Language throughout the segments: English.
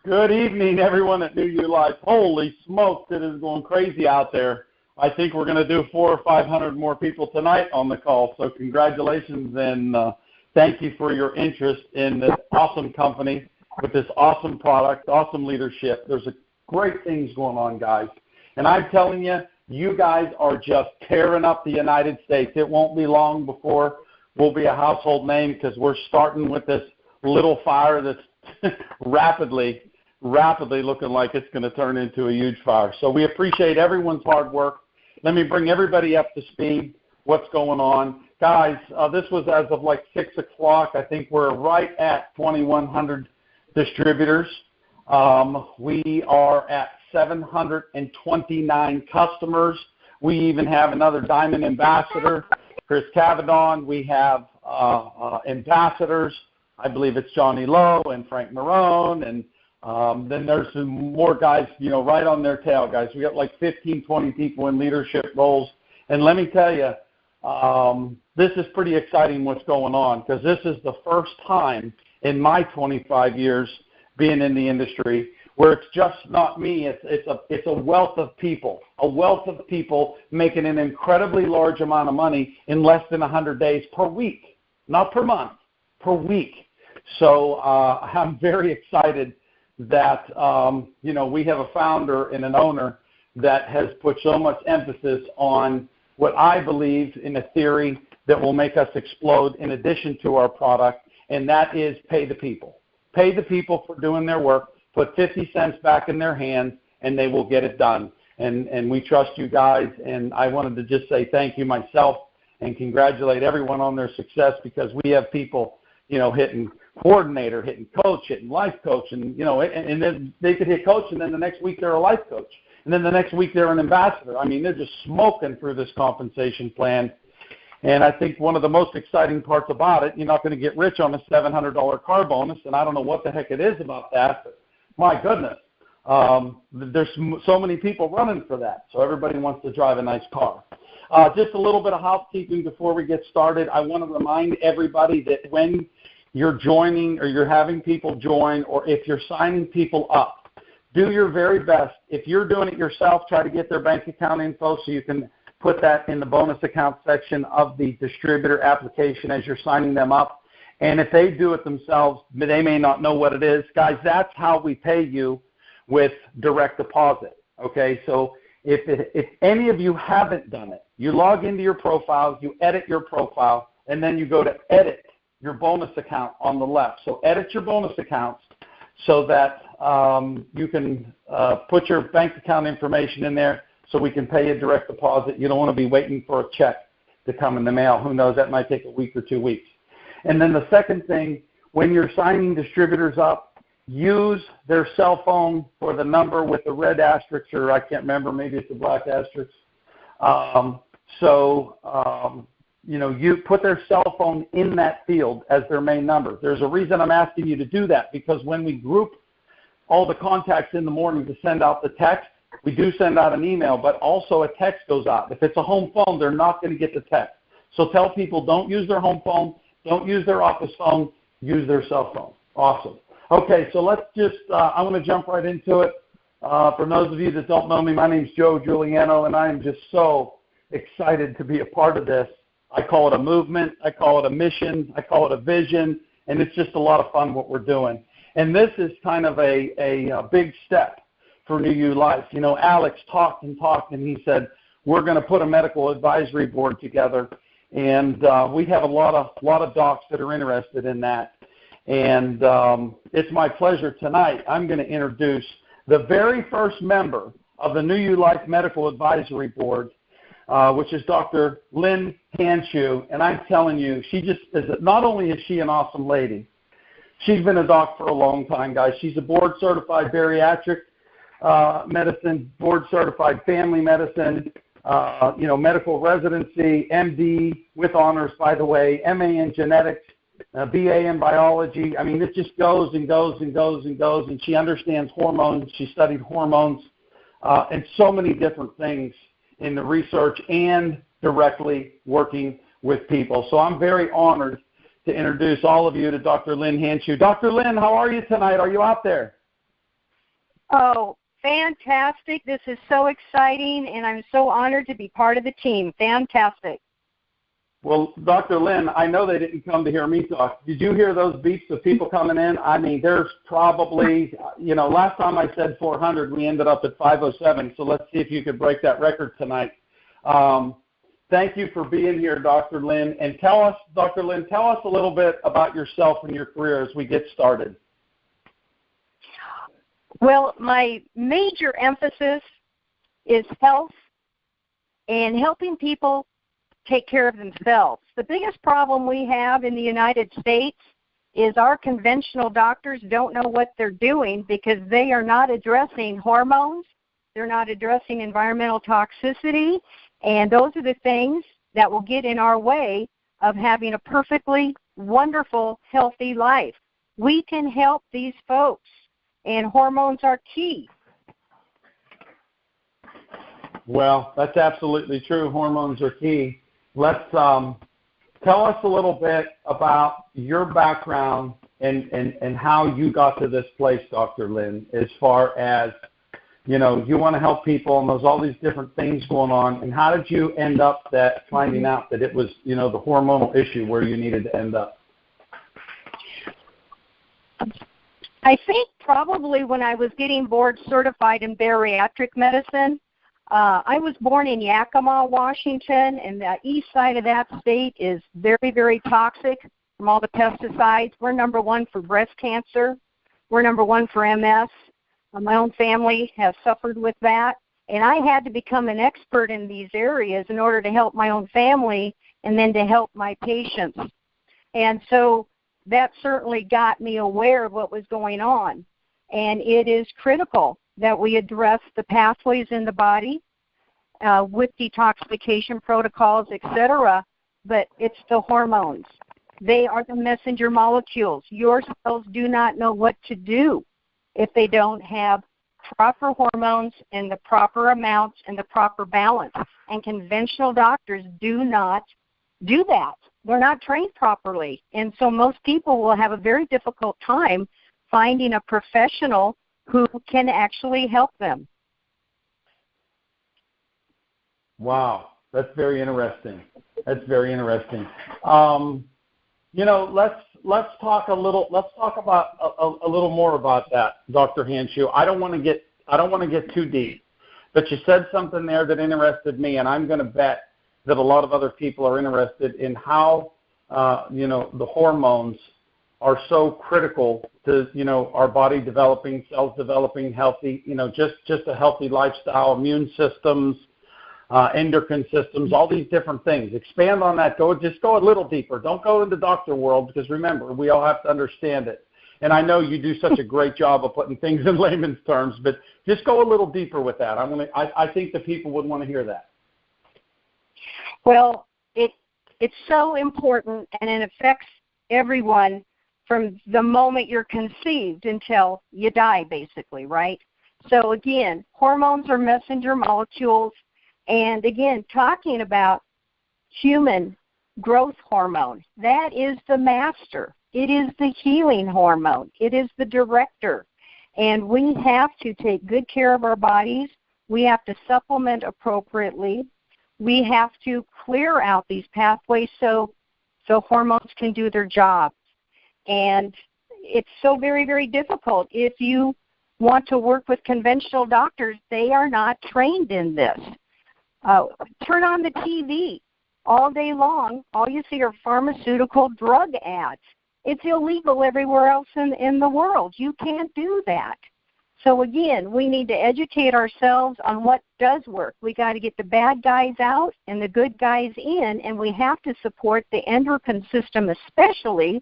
Good evening, everyone at New You Life. Holy smokes, it is going crazy out there. I think we're going to do 400 or 500 more people tonight on the call, so congratulations and thank you for your interest in this awesome company with this awesome product, awesome leadership. There's great things going on, guys. And I'm telling you, you guys are just tearing up the United States. It won't be long before we'll be a household name because we're starting with this little fire that's rapidly looking like it's going to turn into a huge fire. So we appreciate everyone's hard work. Let me bring everybody up to speed, what's going on. Guys, this was as of like 6 o'clock. I think we're right at 2,100 distributors. We are at 729 customers. We even have another Diamond Ambassador, Chris Cavadon. We have ambassadors. I believe it's Johnny Lowe and Frank Marone, and then there's some more guys, right on their tail, guys. We got like 15, 20 people in leadership roles. And let me tell you, this is pretty exciting what's going on because this is the first time in my 25 years being in the industry where it's just not me. It's a wealth of people, making an incredibly large amount of money in less than 100 days per week, not per month, per week. So I'm very excited that, we have a founder and an owner that has put so much emphasis on what I believe in a theory that will make us explode in addition to our product, and that is pay the people. Pay the people for doing their work, put 50 cents back in their hands, and they will get it done. And we trust you guys, and I wanted to just say thank you myself and congratulate everyone on their success because we have people, hitting coordinator, hitting coach, hitting life coach, and and then they could hit coach, and then the next week they're a life coach, and then the next week they're an ambassador. I mean, they're just smoking through this compensation plan. And I think one of the most exciting parts about it, you're not going to get rich on a $700 car bonus, and I don't know what the heck it is about that, but my goodness, there's so many people running for that, so everybody wants to drive a nice car. Just a little bit of housekeeping before we get started. I want to remind everybody that when you're joining or you're having people join or if you're signing people up, do your very best. If you're doing it yourself, try to get their bank account info so you can put that in the bonus account section of the distributor application as you're signing them up. And if they do it themselves, they may not know what it is. Guys, that's how we pay you with direct deposit, okay? So if any of you haven't done it, you log into your profiles, you edit your profile, and then you go to edit your bonus account on the left. So edit your bonus accounts so that you can put your bank account information in there so we can pay you direct deposit. You don't want to be waiting for a check to come in the mail. Who knows, that might take a week or 2 weeks. And then the second thing, when you're signing distributors up, use their cell phone for the number with the red asterisk, or I can't remember, maybe it's a black asterisk. You put their cell phone in that field as their main number. There's a reason I'm asking you to do that, because when we group all the contacts in the morning to send out the text, we do send out an email, but also a text goes out. If it's a home phone, they're not going to get the text. So tell people don't use their home phone, don't use their office phone, use their cell phone. Awesome. Okay, so let's just, I want to jump right into it. For those of you that don't know me, my name's Joe Giuliano, and I am just so excited to be a part of this. I call it a movement, I call it a mission, I call it a vision, and it's just a lot of fun what we're doing. And this is kind of a big step for New You Life. Alex talked, and he said, we're going to put a medical advisory board together, and we have a lot of docs that are interested in that. And it's my pleasure tonight. I'm going to introduce the very first member of the New You Life Medical Advisory Board, which is Dr. Lynn Hanshew. And I'm telling you, she just is, not only is she an awesome lady, she's been a doc for a long time, guys. She's a board-certified bariatric medicine, board-certified family medicine, medical residency, MD with honors, by the way, MA in genetics, BA in biology. I mean, it just goes and goes and goes and goes, and she understands hormones. She studied hormones and so many different things in the research and directly working with people. So I'm very honored to introduce all of you to Dr. Lynn Hanshew. Dr. Lynn, how are you tonight? Are you out there? Oh, fantastic. This is so exciting, and I'm so honored to be part of the team. Fantastic. Well, Dr. Lynn, I know they didn't come to hear me talk. Did you hear those beeps of people coming in? I mean, there's probably, last time I said 400, we ended up at 507. So let's see if you could break that record tonight. Thank you for being here, Dr. Lynn. And Dr. Lynn, tell us a little bit about yourself and your career as we get started. Well, my major emphasis is health and helping people take care of themselves. The biggest problem we have in the United States is our conventional doctors don't know what they're doing because they are not addressing hormones, they're not addressing environmental toxicity, and those are the things that will get in our way of having a perfectly wonderful, healthy life. We can help these folks, and hormones are key. Well, that's absolutely true. Hormones are key. Let's tell us a little bit about your background and how you got to this place, Dr. Lynn, as far as, you want to help people and there's all these different things going on. And how did you end up finding out that it was, the hormonal issue where you needed to end up? I think probably when I was getting board certified in bariatric medicine, I was born in Yakima, Washington, and the east side of that state is very, very toxic from all the pesticides. We're number one for breast cancer. We're number one for MS. My own family has suffered with that, and I had to become an expert in these areas in order to help my own family and then to help my patients. And so that certainly got me aware of what was going on, and it is critical that we address the pathways in the body with detoxification protocols, etc., but it's the hormones. They are the messenger molecules. Your cells do not know what to do if they don't have proper hormones in the proper amounts and the proper balance. And conventional doctors do not do that. They're not trained properly. And so most people will have a very difficult time finding a professional who can actually help them. Wow, that's very interesting. That's very interesting. Let's talk a little. Let's talk about a little more about that, Dr. Hanshew. I don't want to get too deep, but you said something there that interested me, and I'm going to bet that a lot of other people are interested in how the hormones are so critical to, our body developing, cells developing healthy, just a healthy lifestyle, immune systems, endocrine systems, all these different things. Expand on that. Just go a little deeper. Don't go into doctor world because remember, we all have to understand it. And I know you do such a great job of putting things in layman's terms, but just go a little deeper with that. I think the people would want to hear that. Well, it's so important, and it affects everyone from the moment you're conceived until you die, basically, right? So, again, hormones are messenger molecules. And, again, talking about human growth hormone, that is the master. It is the healing hormone. It is the director. And we have to take good care of our bodies. We have to supplement appropriately. We have to clear out these pathways so hormones can do their job. And it's so very, very difficult. If you want to work with conventional doctors, they are not trained in this. Turn on the TV all day long. All you see are pharmaceutical drug ads. It's illegal everywhere else in the world. You can't do that. So, again, we need to educate ourselves on what does work. We got to get the bad guys out and the good guys in, and we have to support the endocrine system especially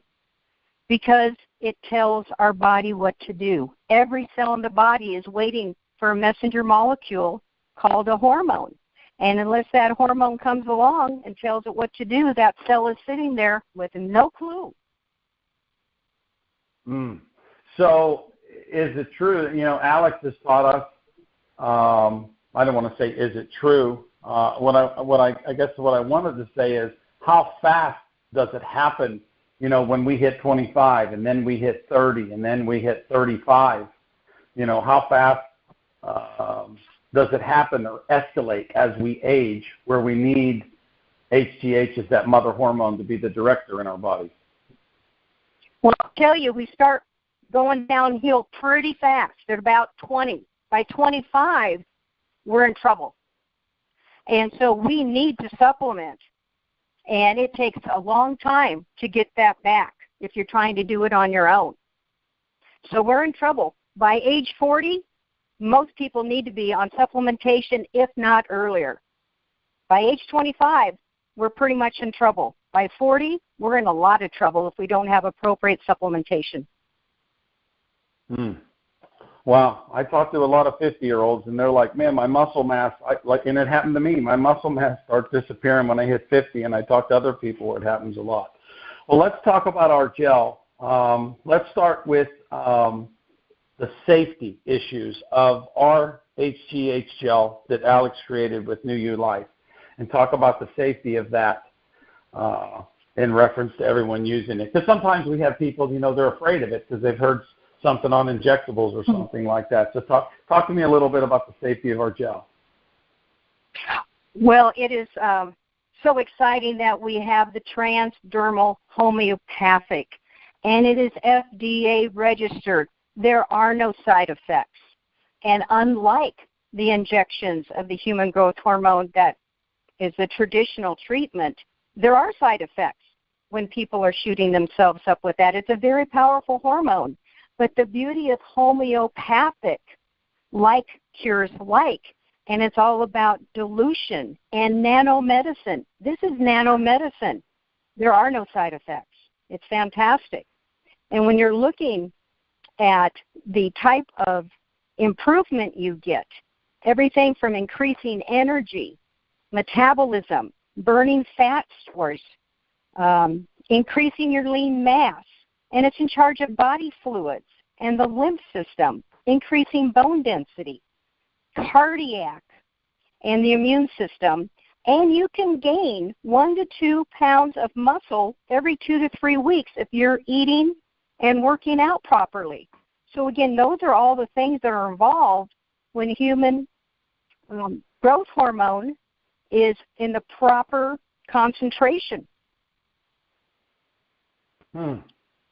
because it tells our body what to do. Every cell in the body is waiting for a messenger molecule called a hormone. And unless that hormone comes along and tells it what to do, that cell is sitting there with no clue. So is it true, Alex has taught us, I don't want to say is it true, what I wanted to say is how fast does it happen, when we hit 25 and then we hit 30 and then we hit 35. how fast does it happen or escalate as we age, where we need HGH as that mother hormone to be the director in our bodies? Well, I'll tell you, we start going downhill pretty fast at about 20. By 25, we're in trouble. And so we need to supplement. And it takes a long time to get that back if you're trying to do it on your own. So we're in trouble. By age 40, most people need to be on supplementation, if not earlier. By age 25, we're pretty much in trouble. By 40, we're in a lot of trouble if we don't have appropriate supplementation. Wow. I talk to a lot of 50-year-olds, and they're like, man, my muscle mass, and it happened to me. My muscle mass starts disappearing when I hit 50, and I talk to other people. It happens a lot. Well, let's talk about our gel. Let's start with the safety issues of our HGH gel that Alex created with New You Life, and talk about the safety of that in reference to everyone using it. Because sometimes we have people, they're afraid of it because they've heard something on injectables or something like that. So talk to me a little bit about the safety of our gel. Well, it is so exciting that we have the transdermal homeopathic, and it is FDA registered. There are no side effects. And unlike the injections of the human growth hormone that is the traditional treatment, there are side effects when people are shooting themselves up with that. It's a very powerful hormone. But the beauty of homeopathic, like cures like, and it's all about dilution and nanomedicine. This is nanomedicine. There are no side effects. It's fantastic. And when you're looking at the type of improvement you get, everything from increasing energy, metabolism, burning fat stores, increasing your lean mass, and it's in charge of body fluids and the lymph system, increasing bone density, cardiac, and the immune system. And you can gain 1 to 2 pounds of muscle every 2 to 3 weeks if you're eating and working out properly. So again, those are all the things that are involved when human growth hormone is in the proper concentration.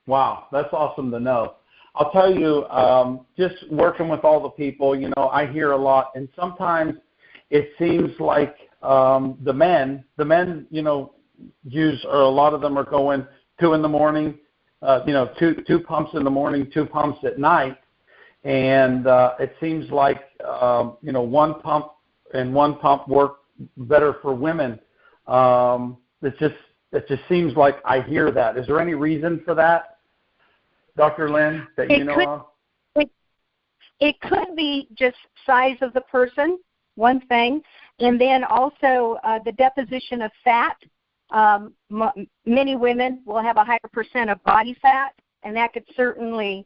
Wow, that's awesome to know. I'll tell you, just working with all the people, I hear a lot, and sometimes it seems like the men, use, or a lot of them are going 2 in the morning, two pumps in the morning, 2 pumps at night, and it seems like, 1 pump and 1 pump work better for women. It just seems like I hear that. Is there any reason for that, Dr. Lynn, that you know of? It could be just size of the person, one thing, and then also the deposition of fat. Many women will have a higher percent of body fat, and that could certainly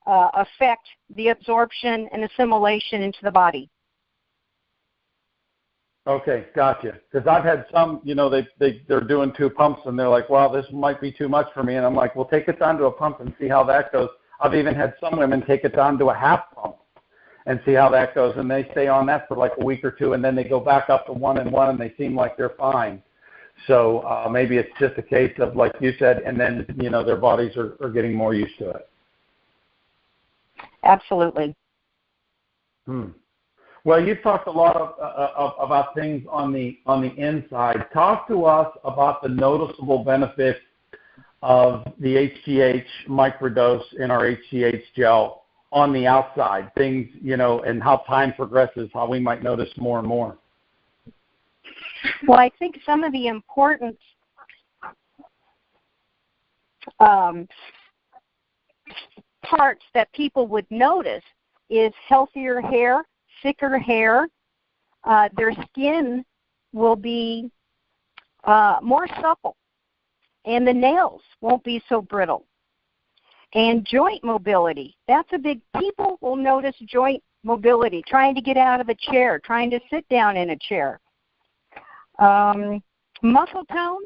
affect the absorption and assimilation into the body. Okay, gotcha. Because I've had some, they're doing 2 pumps, and they're like, wow, this might be too much for me. And I'm like, well, take it down to a pump and see how that goes. I've even had some women take it down to a half pump and see how that goes. And they stay on that for like a week or 2, and then they go back up to 1 and 1, and they seem like they're fine. So maybe it's just a case of, like you said, and then, their bodies are getting more used to it. Absolutely. Well, you've talked a lot about things on the inside. Talk to us about the noticeable benefits of the HGH microdose in our HGH gel on the outside, things, and how time progresses, how we might notice more and more. Well, I think some of the important parts that people would notice is healthier hair, thicker hair. Their skin will be more supple, and the nails won't be so brittle. And joint mobility, that's a big, people will notice joint mobility, trying to get out of a chair, trying to sit down in a chair. Muscle tone,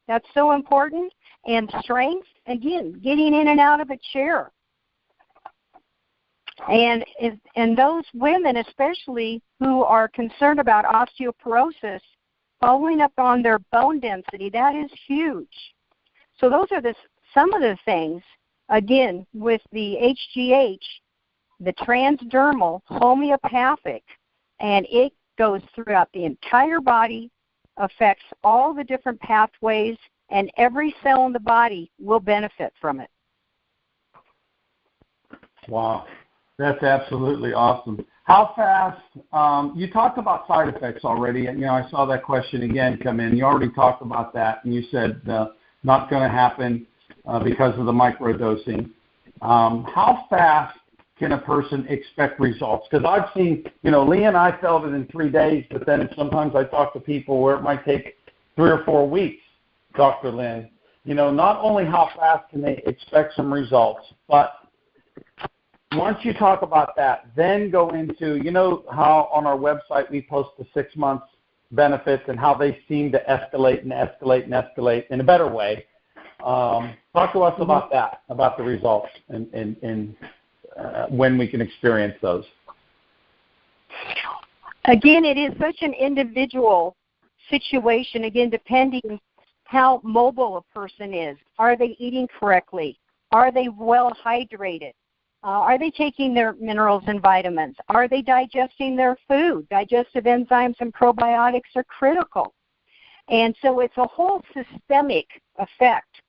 that's so important, and strength, again, getting in and out of a chair. And those women, especially who are concerned about osteoporosis, following up on their bone density, that is huge. So those are some of the things, again, with the HGH, the transdermal, homeopathic, and it goes throughout the entire body, affects all the different pathways, and every cell in the body will benefit from it. Wow, that's absolutely awesome. How fast, you talked about side effects already, and I saw that question again come in. You already talked about that, and you said not going to happen because of the microdosing. How fast can a person expect results? Because I've seen, Lee and I felt it in 3 days, but then sometimes I talk to people where it might take 3 or 4 weeks, Dr. Lynn. Not only how fast can they expect some results, but once you talk about that, then go into, how on our website we post the 6 months benefits and how they seem to escalate and escalate and escalate in a better way. Talk to us about that, about the results and when we can experience those. Again, it is such an individual situation, again, depending how mobile a person is. Are they eating correctly? Are they well hydrated? Are they taking their minerals and vitamins? Are they digesting their food? Digestive enzymes and probiotics are critical. And so it's a whole systemic effect.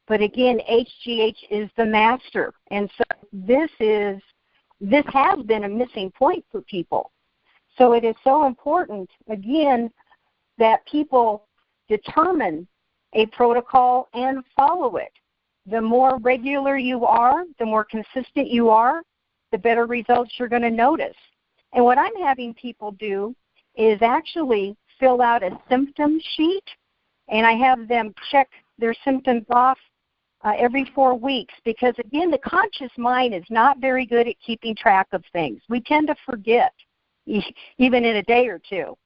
But again, HGH is the master. And so this has been a missing point for people. So it is so important, again, that people determine a protocol and follow it. The more regular you are, the more consistent you are, the better results you're going to notice. And what I'm having people do is actually fill out a symptom sheet, and I have them check their symptoms off every 4 weeks because, again, the conscious mind is not very good at keeping track of things. We tend to forget, even in a day or two.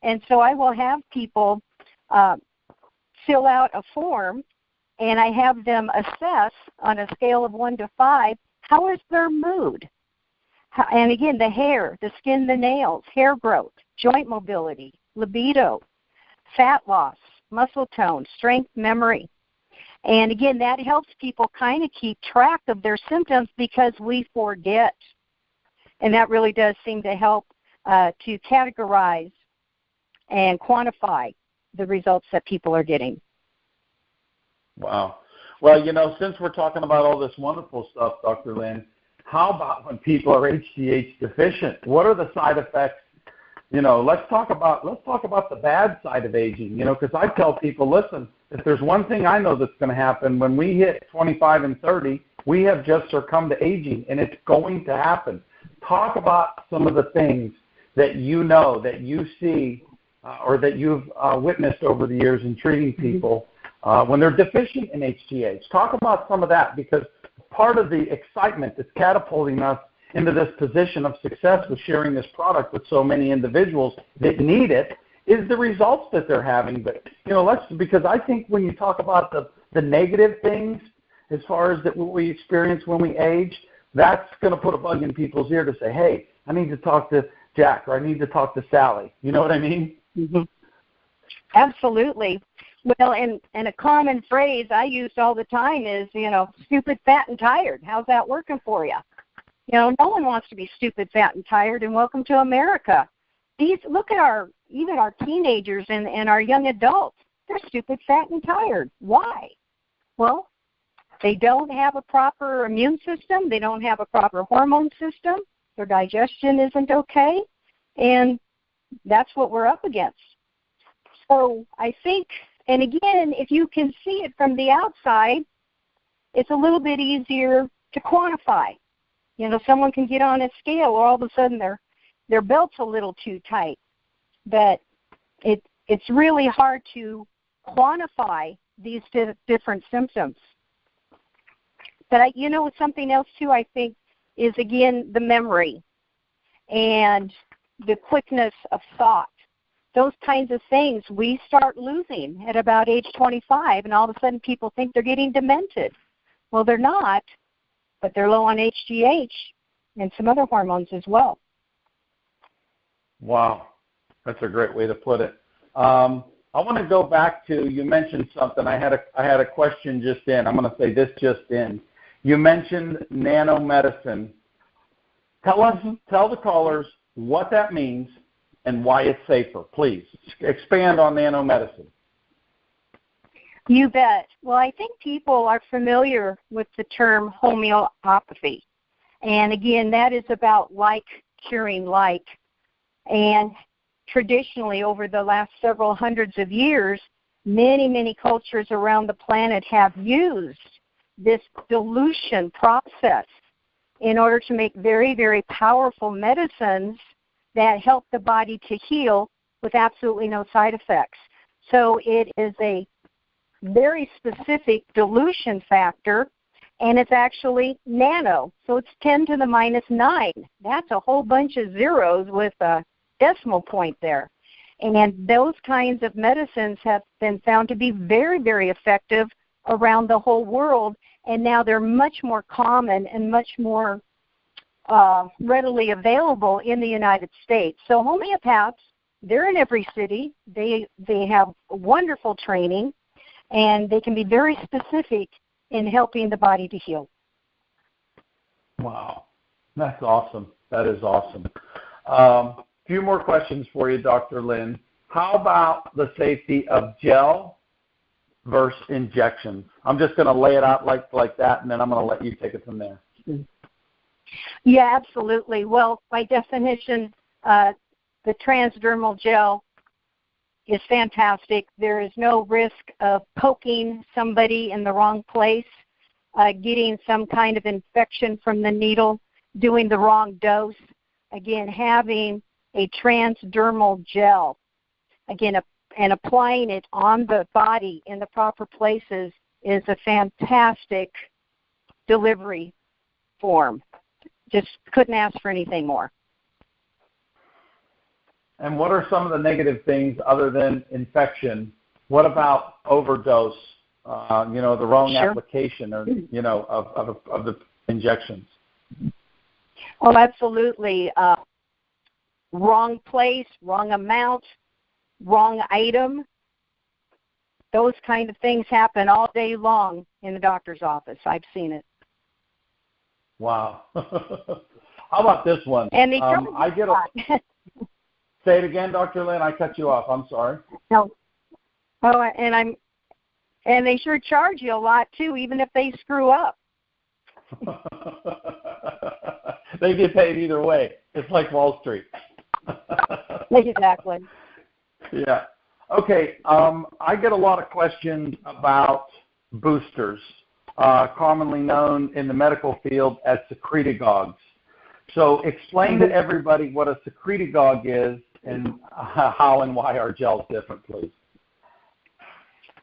And so I will have people fill out a form, and I have them assess on a scale of 1 to 5, how is their mood? And again, the hair, the skin, the nails, hair growth, joint mobility, libido, fat loss, muscle tone, strength, memory. And again, that helps people kind of keep track of their symptoms because we forget. And that really does seem to help to categorize and quantify the results that people are getting. Wow. Well, since we're talking about all this wonderful stuff, Dr. Lynn, how about when people are HGH deficient? What are the side effects? Let's talk about the bad side of aging, because I tell people, listen, if there's one thing I know that's going to happen, when we hit 25 and 30, we have just succumbed to aging, and it's going to happen. Talk about some of the things that that you see, or that you've witnessed over the years in treating people when they're deficient in HGH. Talk about some of that, because part of the excitement that's catapulting us into this position of success with sharing this product with so many individuals that need it is the results that they're having. But, because I think when you talk about the negative things as far as what we experience when we age, that's going to put a bug in people's ear to say, hey, I need to talk to Jack, or I need to talk to Sally. You know what I mean? Mm-hmm. Absolutely. Well, and a common phrase I use all the time is, stupid, fat, and tired. How's that working for you? No one wants to be stupid, fat, and tired, and welcome to America. Look at even our teenagers and our young adults. They're stupid, fat, and tired. Why? Well, they don't have a proper immune system. They don't have a proper hormone system. Their digestion isn't okay, and that's what we're up against. So I think, and again, if you can see it from the outside, it's a little bit easier to quantify. Someone can get on a scale, or all of a sudden their belt's a little too tight. But it's really hard to quantify these different symptoms. But something else too, I think, is again the memory and the quickness of thought. Those kinds of things we start losing at about age 25, and all of a sudden people think they're getting demented. Well, they're not, but they're low on HGH. and some other hormones as well. Wow, that's a great way to put it. I want to go back to, you mentioned something. I had a question just in. I'm going to say this just in. You mentioned nanomedicine. Tell the callers what that means and why it's safer. Please expand on nanomedicine. You bet. Well, I think people are familiar with the term homeopathy. And again, that is about like curing like. And traditionally, over the last several hundreds of years, many cultures around the planet have used this dilution process in order to make very powerful medicines that help the body to heal with absolutely no side effects. So it is a very specific dilution factor, and it's actually nano. So it's 10 to the minus 9. That's a whole bunch of zeros with a decimal point there. And those kinds of medicines have been found to be very effective around the whole world, and now they're much more common and much more readily available in the United States. So homeopaths, they're in every city. They have wonderful training, and they can be very specific in helping the body to heal. Wow, that's awesome. That is awesome. Few more questions for you, Dr. Lynn. How about the safety of gel versus injections? I'm just going to lay it out like that, and then I'm going to let you take it from there. Yeah, absolutely. Well, by definition, the transdermal gel is fantastic. There is no risk of poking somebody in the wrong place, getting some kind of infection from the needle, doing the wrong dose. Again, having a transdermal gel, again, and applying it on the body in the proper places is a fantastic delivery form. Just couldn't ask for anything more. And what are some of the negative things other than infection? What about overdose, the wrong application or, of the injections? Oh, absolutely. Wrong place, wrong amount, wrong item. Those kind of things happen all day long in the doctor's office. I've seen it. Wow. How about this one? And they Say it again, Dr. Lynn. I cut you off. I'm sorry. No. Oh, and they sure charge you a lot too, even if they screw up. They get paid either way. It's like Wall Street. Exactly. Yeah. Okay. I get a lot of questions about boosters, commonly known in the medical field as secretagogues. So explain to everybody what a secretagogue is and how and why our gel is different, please.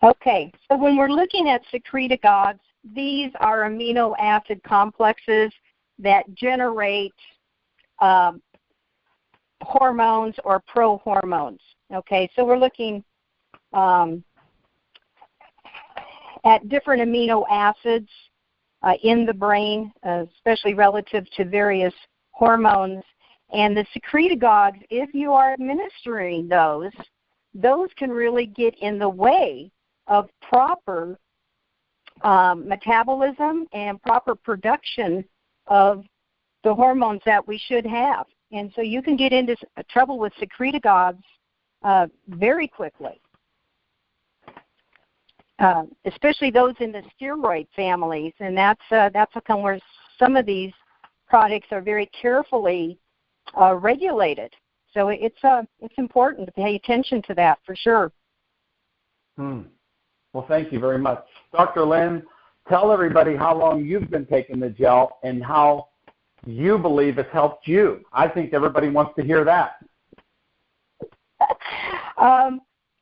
Okay. So when we're looking at secretagogues, these are amino acid complexes that generate hormones or prohormones. Okay, so we're looking at different amino acids in the brain, especially relative to various hormones. And the secretagogues, if you are administering those can really get in the way of proper metabolism and proper production of the hormones that we should have. And so you can get into trouble with secretagogues very quickly, especially those in the steroid families. And that's where some of these products are very carefully regulated. So it's important to pay attention to that for sure. Well, thank you very much. Dr. Lynn, tell everybody how long you've been taking the gel and how you believe it's helped you. I think everybody wants to hear that.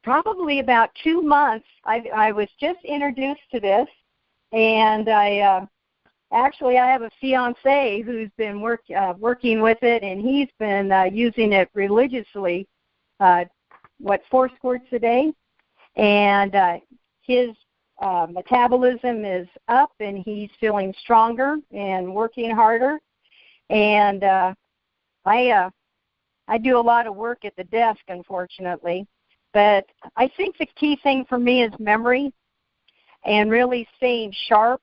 Probably about 2 months. I was just introduced to this, and I have a fiance who's been working with it, and he's been using it religiously, 4 squirts a day, and his metabolism is up, and he's feeling stronger and working harder. And I do a lot of work at the desk, unfortunately. But I think the key thing for me is memory and really staying sharp,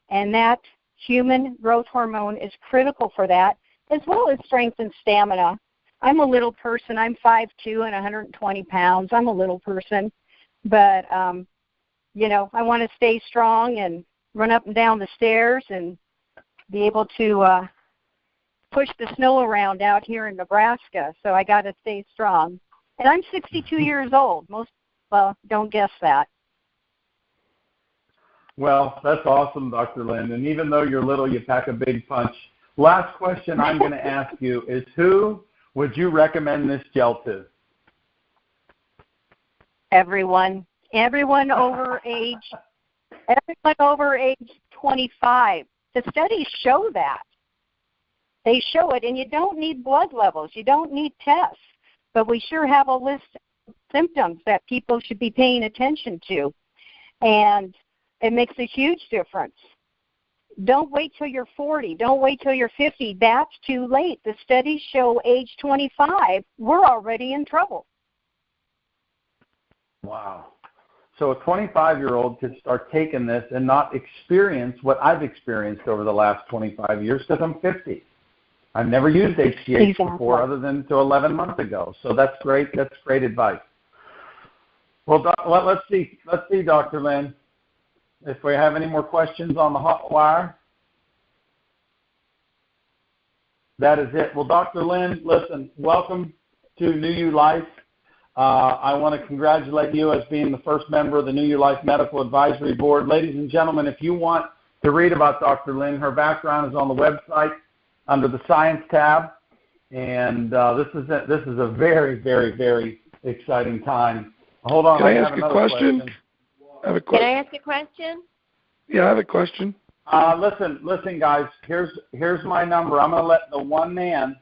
and that human growth hormone is critical for that, as well as strength and stamina. I'm a little person. I'm 5'2" and 120 pounds. I'm a little person. But, you know, I want to stay strong and run up and down the stairs and be able to push the snow around out here in Nebraska. So I got to stay strong. And I'm 62 years old. Most don't guess that. Well, that's awesome, Dr. Lynn. And even though you're little, you pack a big punch. Last question I'm going to ask you is, who would you recommend this gel to? Everyone over age 25. The studies show that. They show it, and you don't need blood levels. You don't need tests. But we sure have a list of symptoms that people should be paying attention to. And it makes a huge difference. Don't wait till you're 40. Don't wait till you're 50. That's too late. The studies show age 25, we're already in trouble. Wow. So a 25-year-old could start taking this and not experience what I've experienced over the last 25 years because I'm 50. I've never used HGH before other than to 11 months ago. So that's great. That's great advice. Well, let's see, Dr. Lynn, if we have any more questions on the hot wire. That is it. Well, Dr. Lynn, listen, welcome to New You Life. I want to congratulate you as being the first member of the New You Life Medical Advisory Board. Ladies and gentlemen, if you want to read about Dr. Lynn, her background is on the website under the Science tab. And this is a very, very, very exciting time. Hold on. Can I ask a question? Can I ask a question? Yeah, I have a question. Listen, guys. Here's my number. I'm going to let the one man,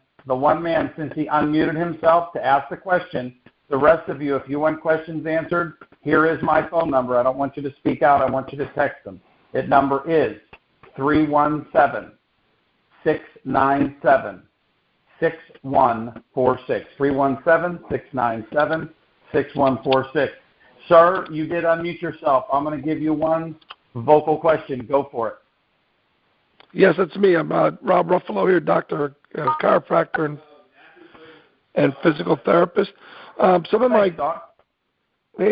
since he unmuted himself to ask the question. The rest of you, if you want questions answered, here is my phone number. I don't want you to speak out. I want you to text them. That number is 317-697-6146. 317-697-6146. Sir, you did unmute yourself. I'm going to give you one vocal question. Go for it. Yes, that's me. I'm Rob Ruffalo here, doctor, chiropractor and physical therapist. Hey,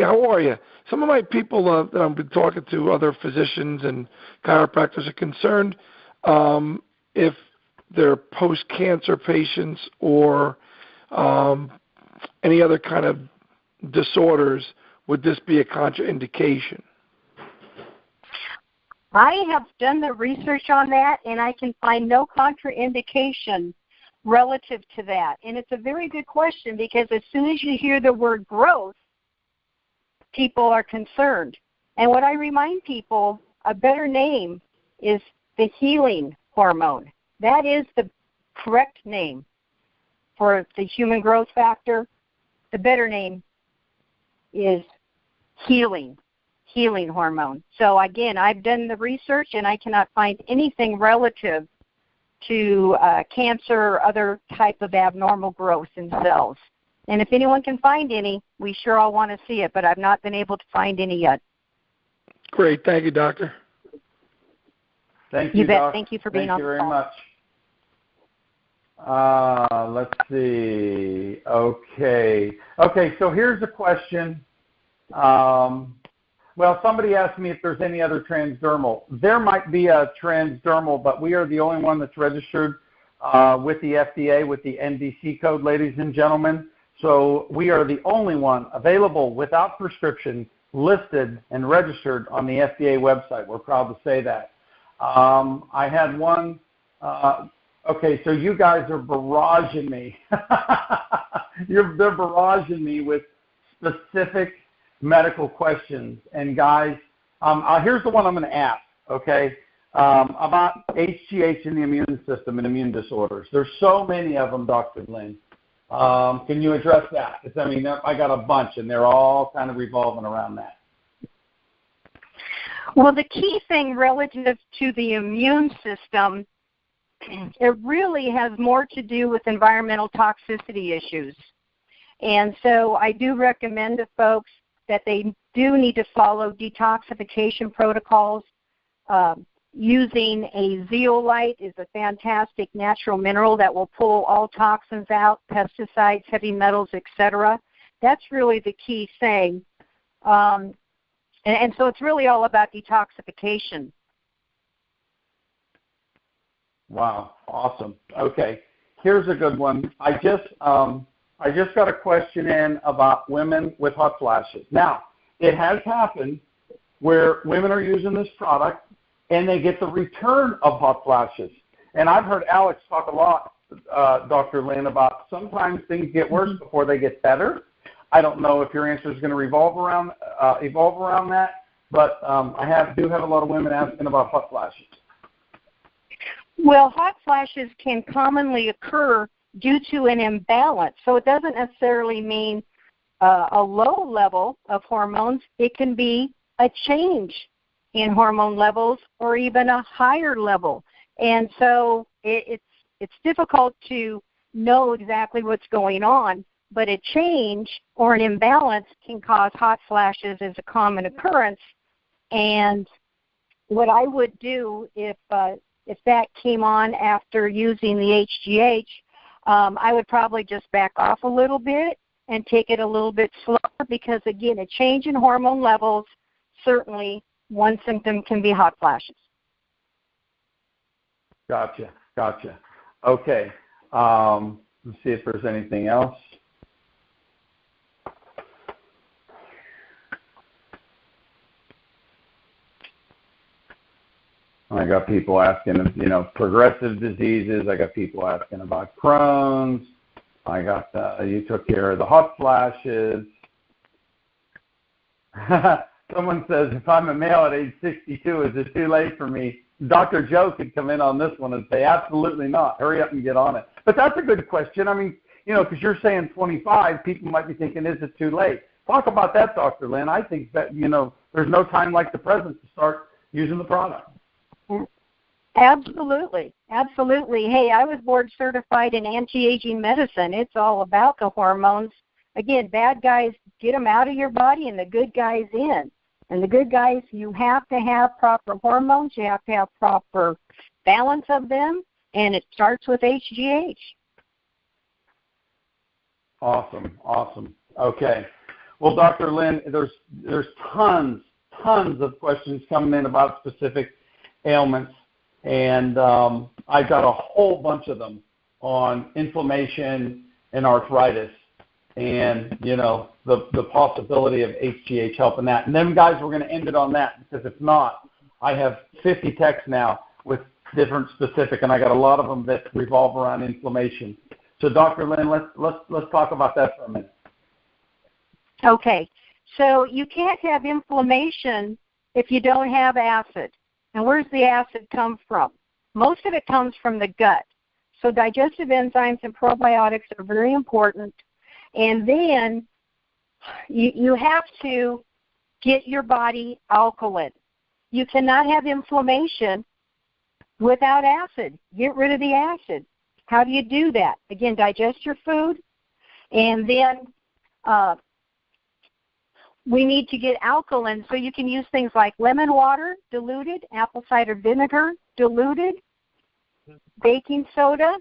how are you? Some of my people that I've been talking to, other physicians and chiropractors, are concerned if they're post-cancer patients or any other kind of disorders, would this be a contraindication? I have done the research on that, and I can find no contraindication relative to that. And it's a very good question, because as soon as you hear the word growth, people are concerned. And what I remind people, a better name is the healing hormone. That is the correct name for the human growth factor. The better name is healing hormone. So again, I've done the research, and I cannot find anything relative to cancer or other type of abnormal growth in cells. And if anyone can find any, we sure all want to see it, but I've not been able to find any yet. Great. Thank you, doctor. Thank you, You bet. Doc. Thank you for being on the call. Thank you very much. Let's see. Okay, so here's a question. Well, somebody asked me if there's any other transdermal. There might be a transdermal, but we are the only one that's registered with the FDA with the NDC code, ladies and gentlemen. So we are the only one available without prescription, listed and registered on the FDA website. We're proud to say that. I had one. Okay, so you guys are barraging me. They're barraging me with specific medical questions. And guys, here's the one I'm going to ask, okay, about HGH in the immune system and immune disorders. There's so many of them, Dr. Lynn. Can you address that? Because, I mean, I got a bunch, and they're all kind of revolving around that. Well, the key thing relative to the immune system it really has more to do with environmental toxicity issues. And so I do recommend to folks that they do need to follow detoxification protocols. Using a zeolite is a fantastic natural mineral that will pull all toxins out, pesticides, heavy metals, etc. That's really the key thing. And so it's really all about detoxification. Wow, awesome. Okay, here's a good one. I just got a question in about women with hot flashes. Now, it has happened where women are using this product and they get the return of hot flashes. And I've heard Alex talk a lot, Dr. Lynn, about sometimes things get worse before they get better. I don't know if your answer is going to evolve around that, but I do have a lot of women asking about hot flashes. Well, hot flashes can commonly occur due to an imbalance. So it doesn't necessarily mean a low level of hormones. It can be a change in hormone levels or even a higher level. And so it's difficult to know exactly what's going on, but a change or an imbalance can cause hot flashes as a common occurrence. And what I would do if that came on after using the HGH, I would probably just back off a little bit and take it a little bit slower because, again, a change in hormone levels, certainly one symptom can be hot flashes. Gotcha. Okay. Let's see if there's anything else. I got people asking, progressive diseases. I got people asking about Crohn's. I got you took care of the hot flashes. Someone says, if I'm a male at age 62, is it too late for me? Dr. Joe could come in on this one and say, absolutely not. Hurry up and get on it. But that's a good question. I mean, because you're saying 25, people might be thinking, is it too late? Talk about that, Dr. Lynn. I think that, there's no time like the present to start using the product. Absolutely. Hey, I was board certified in anti-aging medicine. It's all about the hormones. Again, bad guys, get them out of your body and the good guys in. And the good guys, you have to have proper hormones. You have to have proper balance of them. And it starts with HGH. Awesome. Okay. Well, Dr. Lynn, there's tons of questions coming in about specific ailments. And I've got a whole bunch of them on inflammation and arthritis and, the possibility of HGH helping that. And then, guys, we're going to end it on that because if not, I have 50 texts now with different specific, and I got a lot of them that revolve around inflammation. So, Dr. Lynn, let's talk about that for a minute. Okay. So you can't have inflammation if you don't have acid. And where's the acid come from? Most of it comes from the gut. So digestive enzymes and probiotics are very important. And then you have to get your body alkaline. You cannot have inflammation without acid. Get rid of the acid. How do you do that? Again, digest your food. And then we need to get alkaline, so you can use things like lemon water, diluted, apple cider vinegar, diluted, baking soda,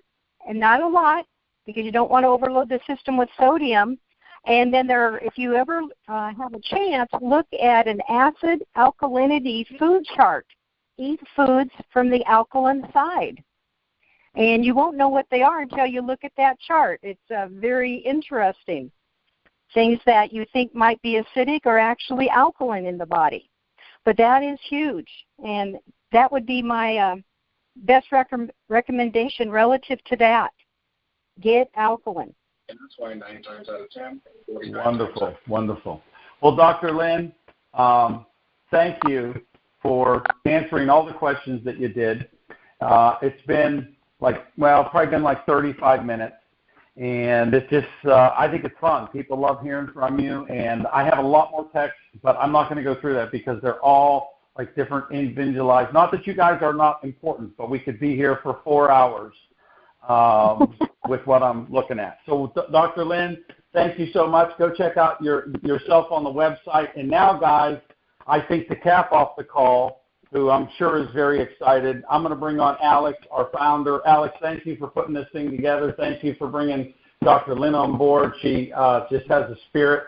and not a lot because you don't want to overload the system with sodium. And then if you ever have a chance, look at an acid alkalinity food chart. Eat foods from the alkaline side. And you won't know what they are until you look at that chart. It's very interesting. Things that you think might be acidic are actually alkaline in the body. But that is huge. And that would be my best recommendation relative to that. Get alkaline. And that's why 9 times out of 10. Wonderful. Well, Dr. Lynn, thank you for answering all the questions that you did. It's been probably been like 35 minutes. And it's just, I think it's fun. People love hearing from you. And I have a lot more texts, but I'm not going to go through that because they're all like different individualized. Not that you guys are not important, but we could be here for 4 hours with what I'm looking at. So, Dr. Lynn, thank you so much. Go check out yourself on the website. And now, guys, I think to cap off the call, who I'm sure is very excited, I'm going to bring on Alex, our founder. Alex, thank you for putting this thing together. Thank you for bringing Dr. Lynn on board. She just has a spirit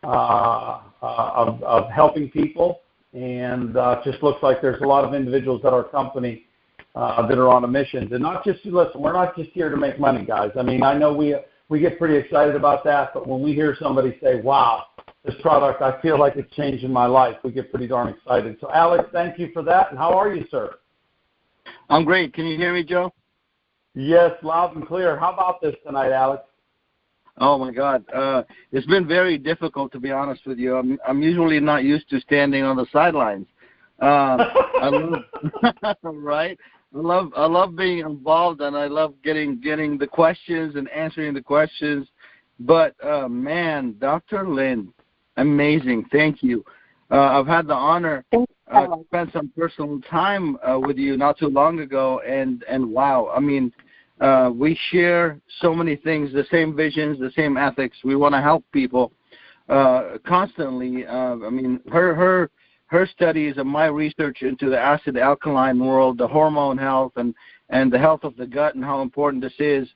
of helping people, and just looks like there's a lot of individuals at our company that are on a mission. And not just, listen, we're not just here to make money, guys. I mean, I know we get pretty excited about that, but when we hear somebody say, wow, this product, I feel like it's changing my life, we get pretty darn excited. So, Alex, thank you for that. And how are you, sir? I'm great. Can you hear me, Joe? Yes, loud and clear. How about this tonight, Alex? Oh, my God. It's been very difficult, to be honest with you. I'm usually not used to standing on the sidelines. I love, right? I love being involved, and I love getting the questions and answering the questions. But, man, Dr. Lynn, amazing. Thank you. I've had the honor to spend some personal time with you not too long ago, and wow, I mean, we share so many things, the same visions, the same ethics. We want to help people constantly. I mean, her studies and my research into the acid-alkaline world, the hormone health, and the health of the gut and how important this is.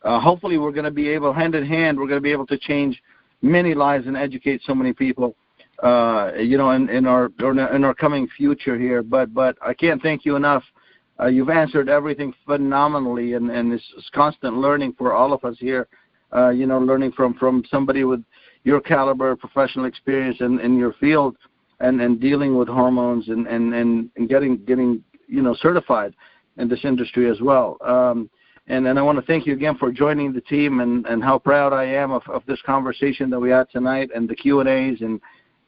Hopefully we're going to be able, hand in hand, we're going to be able to change many lives and educate so many people, in our coming future here. But I can't thank you enough. You've answered everything phenomenally, and it's constant learning for all of us here. Learning from somebody with your caliber, professional experience in your field, and dealing with hormones and getting certified in this industry as well. And I want to thank you again for joining the team, and how proud I am of this conversation that we had tonight, and the Q&As,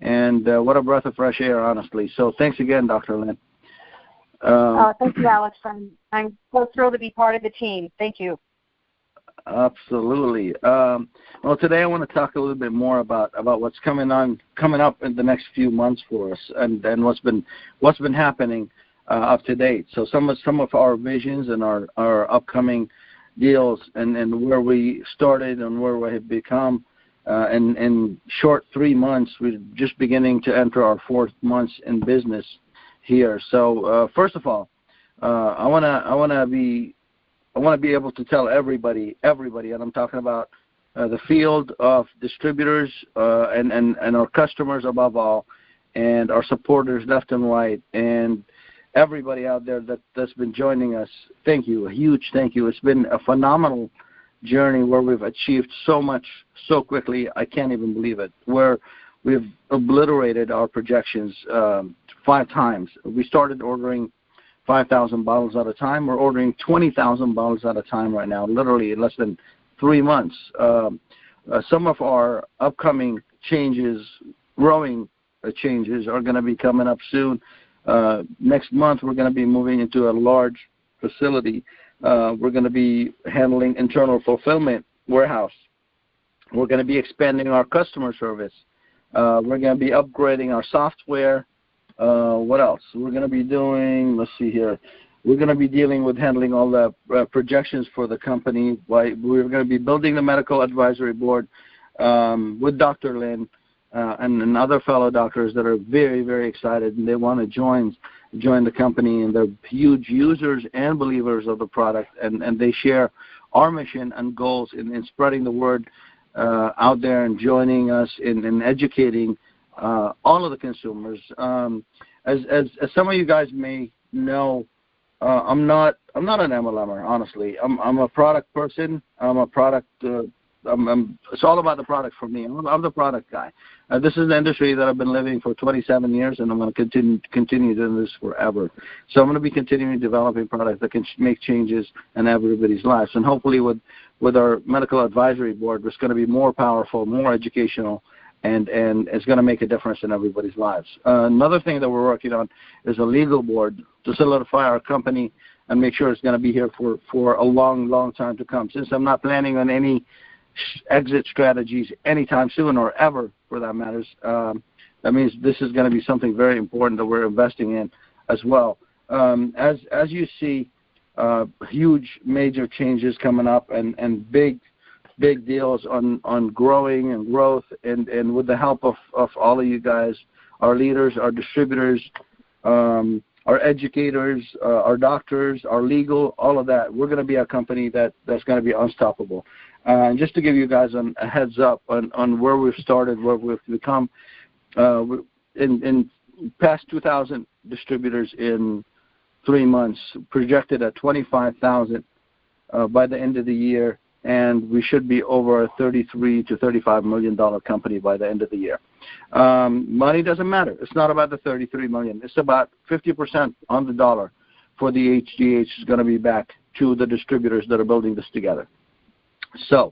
and what a breath of fresh air, honestly. So thanks again, Dr. Lynn. Thank you, Alex. I'm so thrilled to be part of the team. Thank you. Absolutely. Well, today I want to talk a little bit more about what's coming up in the next few months for us, and what's been happening up to date. So some of our visions and our upcoming deals, and where we started and where we have become in short 3 months. We're just beginning to enter our 4th months in business here. So first of all, I want to be able to tell everybody, and I'm talking about the field of distributors and our customers above all, and our supporters left and right, and everybody out there that's been joining us. Thank you, a huge thank you. It's been a phenomenal journey where we've achieved so much so quickly. I can't even believe it. Where we've obliterated our projections 5 times. We started ordering 5,000 bottles at a time. We're ordering 20,000 bottles at a time right now, literally in less than 3 months. Some of our upcoming changes, growing changes, are going to be coming up soon. Next month, we're going to be moving into a large facility. We're going to be handling internal fulfillment warehouse. We're going to be expanding our customer service. We're going to be upgrading our software. What else? We're going to be doing, let's see here. We're going to be dealing with handling all the projections for the company. We're going to be building the medical advisory board with Dr. Lynn and other fellow doctors that are very, very excited, and they want to join the company, and they're huge users and believers of the product, and they share our mission and goals in spreading the word out there and joining us in educating all of the consumers. As some of you guys may know, I'm not an MLMer, honestly. I'm a product person. I'm a product. It's all about the product for me. I'm the product guy. This is an industry that I've been living for 27 years, and I'm going to continue doing this forever. So I'm going to be continuing developing products that can make changes in everybody's lives. And hopefully with our medical advisory board, it's going to be more powerful, more educational, and it's going to make a difference in everybody's lives. Another thing that we're working on is a legal board to solidify our company and make sure it's going to be here for a long, long time to come. Since I'm not planning on any exit strategies anytime soon, or ever for that matters, That means this is going to be something very important that we're investing in as well. As you see, huge major changes coming up and big deals on growing and growth, and with the help of all of you guys, our leaders, our distributors, our educators, our doctors, our legal, all of that. We're going to be a company that's going to be unstoppable. And just to give you guys a heads up on where we've started, where we've become, in past 2,000 distributors in 3 months, projected at 25,000 by the end of the year, and we should be over a $33 to $35 million company by the end of the year. Money doesn't matter. It's not about the $33 million. It's about 50% on the dollar for the HGH is going to be back to the distributors that are building this together. So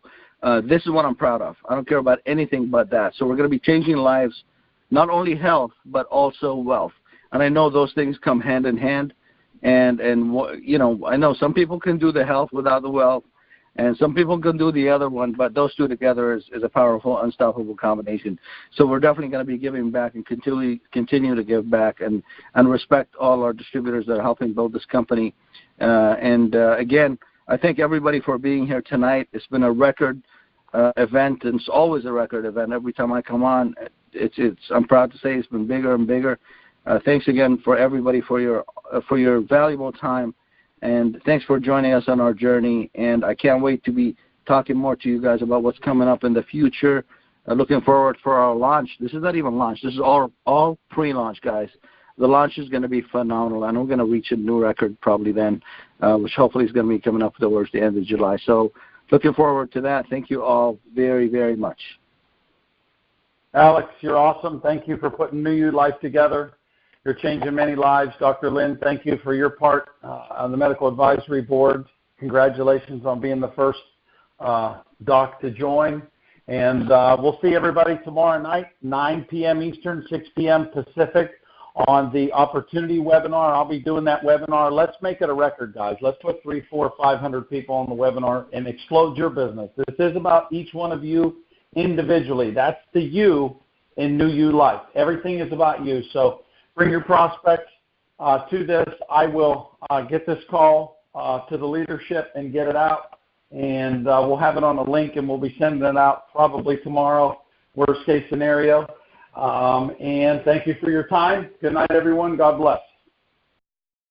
this is what I'm proud of. I don't care about anything but that. So we're going to be changing lives, not only health, but also wealth. And I know those things come hand in hand. And you know, I know some people can do the health without the wealth, and some people can do the other one, but those two together is a powerful, unstoppable combination. So we're definitely going to be giving back and continue to give back and respect all our distributors that are helping build this company. Again, I thank everybody for being here tonight. It's been a record event, and it's always a record event. Every time I come on, I'm proud to say it's been bigger and bigger. Thanks again for everybody for your valuable time. And thanks for joining us on our journey. And I can't wait to be talking more to you guys about what's coming up in the future. Looking forward for our launch. This is not even launch. This is all pre-launch, guys. The launch is going to be phenomenal, and we're going to reach a new record probably then, which hopefully is going to be coming up towards the end of July. So looking forward to that. Thank you all very, very much. Alex, you're awesome. Thank you for putting New You Life together. You're changing many lives. Dr. Lynn, thank you for your part on the Medical Advisory Board. Congratulations on being the first doc to join. And we'll see everybody tomorrow night, 9 p.m. Eastern, 6 p.m. Pacific, on the Opportunity webinar. I'll be doing that webinar. Let's make it a record, guys. Let's put 300, 400, 500 people on the webinar and explode your business. This is about each one of you individually. That's the you in New You Life. Everything is about you. So bring your prospects to this. I will get this call to the leadership and get it out, and we'll have it on a link, and we'll be sending it out probably tomorrow, worst case scenario. And thank you for your time. Good night, everyone. God bless.